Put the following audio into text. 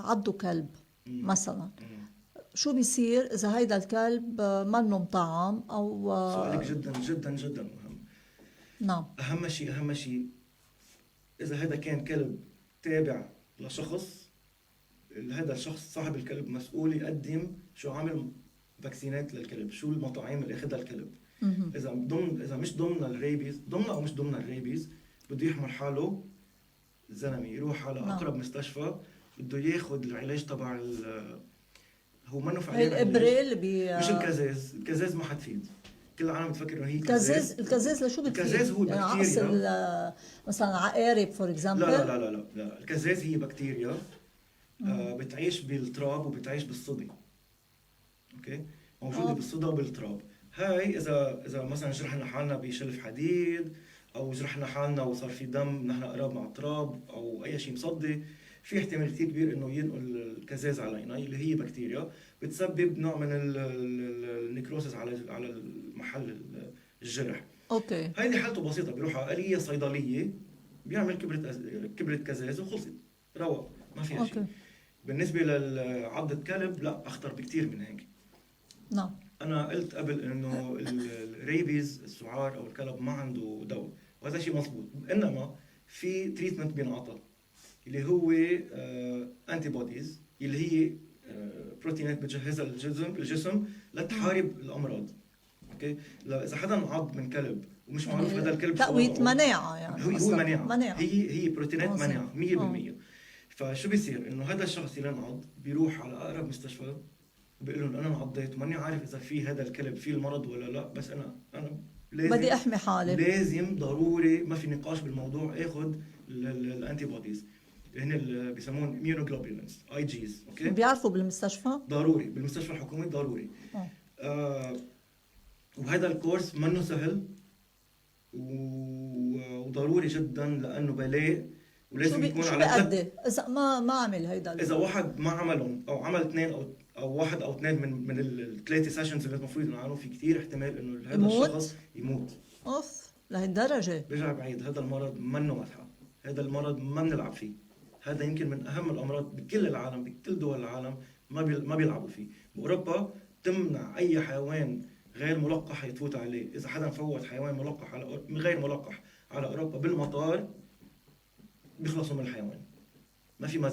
عضوا كلب مثلا، شو بيصير إذا هيدا الكلب منه مطعم أو سؤالك جدا جدا جدا مهم. نعم. أهم شيء إذا هذا كان كلب تابع لشخص، هذا الشخص صاحب الكلب مسؤول يقدم شو عامل فاكسينات للكلب، شو المطاعم اللي اخذها الكلب. اذا مش ضمن الريبيز، ضمن او مش ضمن الريبيز، بده يحمل حاله الزلمه يروح على نعم. اقرب مستشفى، بده ياخذ العلاج تبع هو منه هي فعليا الإبرة علاج. اللي مش الكازاز ما حتفيد. كل العالم بتفكر انه هي الكازاز لشو بتفيد؟ الكازاز هو يعني عقص بكتيريا. مثلا عقارب فور لا اكزامبل. لا لا لا لا، الكازاز هي بكتيريا بتعيش بالتراب وبتعيش بالصدي. اوكي، موجوده بالصدى وبالتراب. هاي اذا مثلا جرحنا حالنا بشلف حديد، او جرحنا حالنا وصار في دم نحن قراب مع التراب او اي شيء مصدي، في احتمال كثير كبير انه ينقل الكازاز علينا، اللي هي بكتيريا بتسبب نوع من النيكروسس على المحل الجرح. اوكي. هيدي حالته بسيطه، بيروح على آلية صيدليه، بيعمل كبرة كازاز وخلصت، روق، ما فيها شيء. اوكي. بالنسبه لعضة كلب لا، اخطر بكثير من هيك. نعم. انا قلت قبل انه الريبيز السعار او الكلب ما عنده دواء، وهذا شيء مزبوط، انما في تريتمنت بينعطى اللي هو انتي بوديز، اللي هي بروتينات بتجهزها الجسم لتحارب الامراض. اوكي، اذا حدا انعض من كلب ومش يعني معروف هذا الكلب شو تقوية وضعه، مناعة يعني هو قصدك مناعه، هي بروتينات عظيم. مناعه 100%. فشو بيصير انه هذا الشخص اللي انعض بيروح على اقرب مستشفى، بيقول لهم انا انعضيت وماني عارف اذا في هذا الكلب فيه المرض ولا لا، بس انا بدي لازم احمي حالي. لازم ضروري ما في نقاش بالموضوع اخذ الانتي بوديز اللي هن اللي بيسموهم immunoglobulins اي جيز. اوكي، بيعرفوا بالمستشفى؟ ضروري بالمستشفى الحكومي ضروري. آه وهذا الكورس منه سهل وضروري جدا لانه بلاء، ولازم يكون شو على بيأدي اذا ما عمل هيدا اذا واحد ما عملهم او عمل اثنين او واحد او اثنين من الثلاثه سيشنز اللي المفروض ينعملوا، في كثير احتمال انه هذا الشخص يموت. اوف لهالدرجة؟ برجع بعيد، هذا المرض منه مزحه، هذا المرض ما بنلعب فيه، هذا يمكن من اهم الامراض بكل العالم، بكل دول العالم ما بيلعبوا فيه. باوروبا تمنع اي حيوان غير ملقح يفوت عليه، اذا حدا فوت حيوان ملقح على غير ملقح على اوروبا بالمطار بيخلصوا من الحيوان، ما في مزح.